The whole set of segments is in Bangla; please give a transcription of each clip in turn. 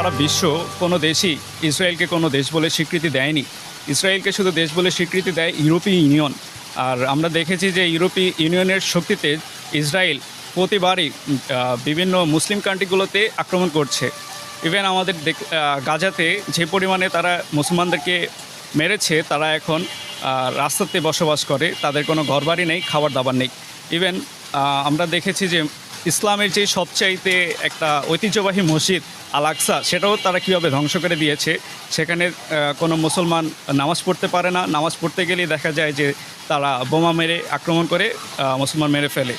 সারা বিশ্ব কোনো দেশই ইসরায়েলকে কোনো দেশ বলে স্বীকৃতি দেয়নি। ইসরায়েলকে শুধু দেশ বলে স্বীকৃতি দেয় ইউরোপীয় ইউনিয়ন। আর আমরা দেখেছি যে ইউরোপীয় ইউনিয়নের শক্তিতে ইসরায়েল প্রতিবারই বিভিন্ন মুসলিম কান্ট্রিগুলোতে আক্রমণ করছে। ইভেন আমাদের গাজাতে যে পরিমাণে তারা মুসলমানদেরকে মেরেছে, তারা এখন রাস্তাতে বসবাস করে, তাদের কোনো ঘরবাড়ি নেই, খাবার দাবার নেই। ইভেন আমরা দেখেছি যে ইসলামের যে সবচাইতে একটা ঐতিহ্যবাহী মসজিদ আল আকসা, সেটাও তারা কীভাবে ধ্বংস করে দিয়েছে। সেখানে কোনো মুসলমান নামাজ পড়তে পারে না, নামাজ পড়তে গেলেই দেখা যায় যে তারা বোমা মেরে আক্রমণ করে মুসলমান মেরে ফেলে।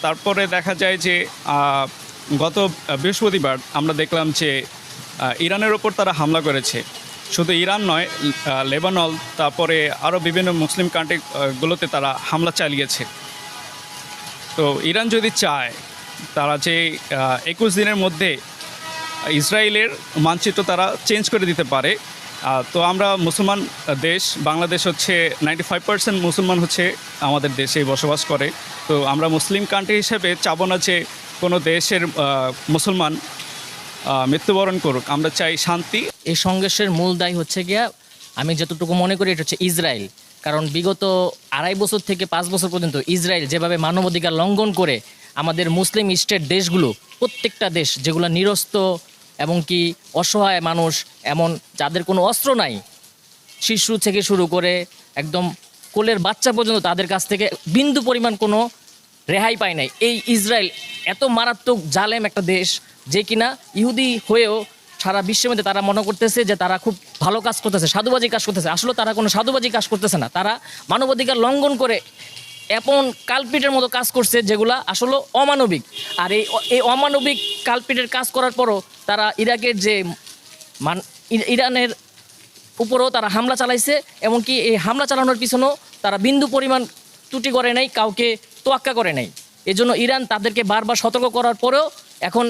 তারপরে দেখা যায় যে গত বৃহস্পতিবার আমরা দেখলাম যে ইরানের ওপর তারা হামলা করেছে। শুধু ইরান নয়, লেবানন, তারপরে আরও বিভিন্ন মুসলিম কান্ট্রিগুলোতে তারা হামলা চালিয়েছে। তো ইরান যদি চায়, তারা যে 21 দিনের মধ্যে ইসরায়েলের মানচিত্র তারা চেঞ্জ করে দিতে পারে। তো আমরা মুসলমান দেশ, বাংলাদেশ হচ্ছে 95% মুসলমান হচ্ছে আমাদের দেশে বসবাস করে। তো আমরা মুসলিম কান্ট্রি হিসেবে চাবো না যে কোনো দেশের মুসলমান মৃত্যুবরণ করুক। আমরা চাই শান্তি। এই সংঘর্ষের মূল দায়ী হচ্ছে গিয়া, আমি যতটুকু মনে করি, এটা হচ্ছে ইসরায়েল। কারণ বিগত 2.5 বছর থেকে 5 বছর পর্যন্ত ইসরায়েল যেভাবে মানবাধিকার লঙ্ঘন করে আমাদের মুসলিম স্টেট দেশগুলো, প্রত্যেকটা দেশ যেগুলো নিরস্ত্র এবং কি অসহায় মানুষ, এমন যাদের কোনো অস্ত্র নাই, শিশু থেকে শুরু করে একদম কোলের বাচ্চা পর্যন্ত, তাদের কাছ থেকে বিন্দু পরিমাণ কোনো রেহাই পায় নাই। এই ইসরায়েল এত মারাত্মক জালেম একটা দেশ, যে কিনা ইহুদি হয়েও সারা বিশ্বের মধ্যে তারা মনে করতেছে যে তারা খুব ভালো কাজ করতেছে, সাধুবাজি কাজ করতেছে। আসলে তারা কোনো সাধুবাজি কাজ করতেছে না, তারা মানবাধিকার লঙ্ঘন করে এমন কালপিটের মতো কাজ করছে যেগুলা আসলে অমানবিক। আর এই অমানবিক কালপিটের কাজ করার পরও তারা ইরাকের যে ইরানের উপরেও তারা হামলা চালাইছে। এমনকি এই হামলা চালানোর পিছনেও তারা বিন্দু পরিমাণ ত্রুটি করে নাই, কাউকে তোয়াক্কা করে নাই। এজন্য ইরান তাদেরকে বারবার সতর্ক করার পরেও এখন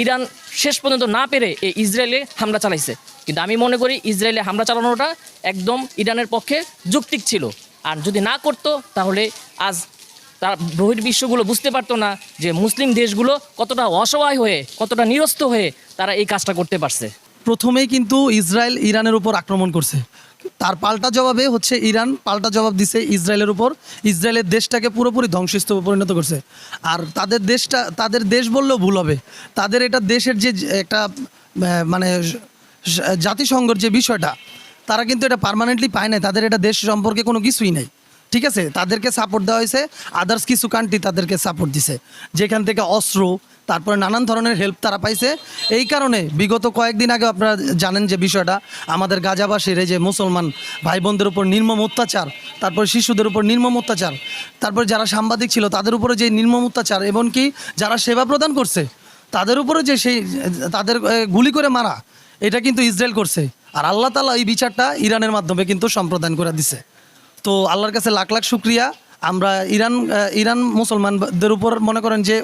ইরান শেষ পর্যন্ত না পেরে এই ইসরায়েলে হামলা চালাইছে। কিন্তু আমি মনে করি ইসরায়েলে হামলা চালানোটা একদম ইরানের পক্ষে যৌক্তিক ছিল। আর যদি না করতো তাহলে আজ তার বহির্বিশ্বগুলো বুঝতে পারতো না যে মুসলিম দেশগুলো কতটা অসহায় হয়ে, কতটা নিরস্ত হয়ে তারা এই কাজটা করতে পারছে। প্রথমেই কিন্তু ইসরায়েল ইরানের উপর আক্রমণ করছে, তার পাল্টা জবাবে হচ্ছে ইরান পাল্টা জবাব দিছে ইসরায়েলের উপর। ইসরায়েলের দেশটাকে পুরোপুরি ধ্বংসস্তূপে পরিণত করছে। আর তাদের দেশ বললেও ভুল হবে, তাদের এটা দেশের যে একটা মানে জাতিসংঘের যে বিষয়টা, তারা কিন্তু এটা পার্মানেন্টলি পায় নাই। তাদের এটা দেশ সম্পর্কে কোনো কিছুই নাই, ঠিক আছে। তাদেরকে সাপোর্ট দেওয়া হয়েছে, আদার্স কিছু কান্ট্রি তাদেরকে সাপোর্ট দিছে, যেখান থেকে অস্ত্র, তারপরে নানান ধরনের হেল্প তারা পাইছে। এই কারণে বিগত কয়েকদিন আগে আপনারা জানেন যে বিষয়টা, আমাদের গাজাবাসীর এই যে মুসলমান ভাই বোনদের উপর নির্মম অত্যাচার, তারপর শিশুদের উপর নির্মম অত্যাচার, তারপর যারা সাংবাদিক ছিল তাদের উপরে যে নির্মম অত্যাচার, এমনকি যারা সেবা প্রদান করছে তাদের উপরে যে তাদের গুলি করে মারা, এটা কিন্তু ইসরায়েল করছে। আর আল্লাহ তাআলা এই বিচারটা ইরানের মাধ্যমে কিন্তু সম্প্রদান করে দিছে। তো আল্লাহর কাছে লাখ লাখ শুক্রিয়া। আমরা ইরান মুসলমানদের উপর মনে করেন যে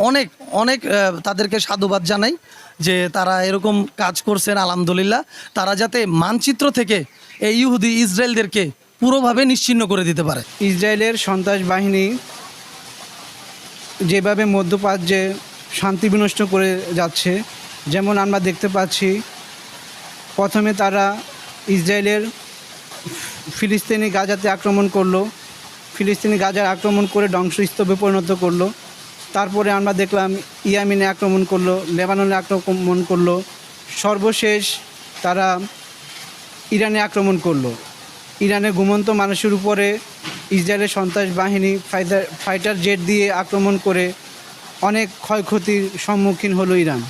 অনেক অনেক তাদেরকে সাধুবাদ জানাই যে তারা এরকম কাজ করছেন। আলহামদুলিল্লাহ, তারা যাতে মানচিত্র থেকে এই ইহুদি ইসরায়েলদেরকে পুরোভাবে নিশ্চিহ্ন করে দিতে পারে। ইসরায়েলের সন্ত্রাস বাহিনী যেভাবে মধ্যপ্রাচ্যে শান্তি বিনষ্ট করে যাচ্ছে, যেমন আমরা দেখতে পাচ্ছি, প্রথমে তারা ইসরায়েলের ফিলিস্তিনি গাজাতে আক্রমণ করলো, ফিলিস্তিনি গাজার আক্রমণ করে ধ্বংসস্তূপে পরিণত করলো। তারপরে আমরা দেখলাম ইয়েমেনে আক্রমণ করলো, লেবাননে আক্রমণ করলো, সর্বশেষ তারা ইরানে আক্রমণ করলো। ইরানের ঘুমন্ত মানুষের উপরে ইসরায়েলের সন্ত্রাস বাহিনী ফাইটার জেট দিয়ে আক্রমণ করে অনেক ক্ষয়ক্ষতির সম্মুখীন হলো ইরান।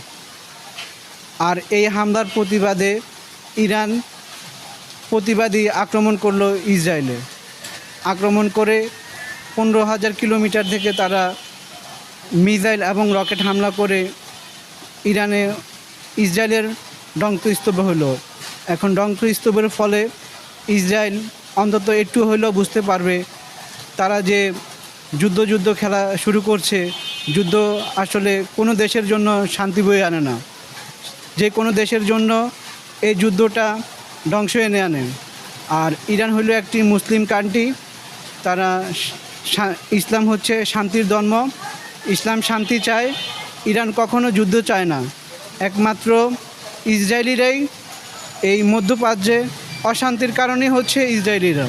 আর এই হামলার প্রতিবাদে ইরান প্রতিবাদী আক্রমণ করলো ইসরায়েলে। আক্রমণ করে 15,000 কিলোমিটার থেকে তারা মিসাইল এবং রকেট হামলা করে ইসরায়েলের ধ্বংসস্তূপ হলো। এখন ধ্বংসস্তূপের ফলে ইসরায়েল অন্তত একটু হলেও বুঝতে পারবে তারা যে যুদ্ধ খেলা শুরু করছে, যুদ্ধ আসলে কোনো দেশের জন্য শান্তি বয়ে আনে না। যে কোনো দেশের জন্য এই যুদ্ধটা ধ্বংস এনে আনে। আর ইরান হলো একটি মুসলিম কান্ট্রি, তারা ইসলাম হচ্ছে শান্তির ধর্ম, ইসলাম শান্তি চায়। ইরান কখনো যুদ্ধ চায় না, একমাত্র ইসরায়েলিরাই এই মধ্যপ্রাচ্যে অশান্তির কারণে হচ্ছে ইসরায়েলিরা।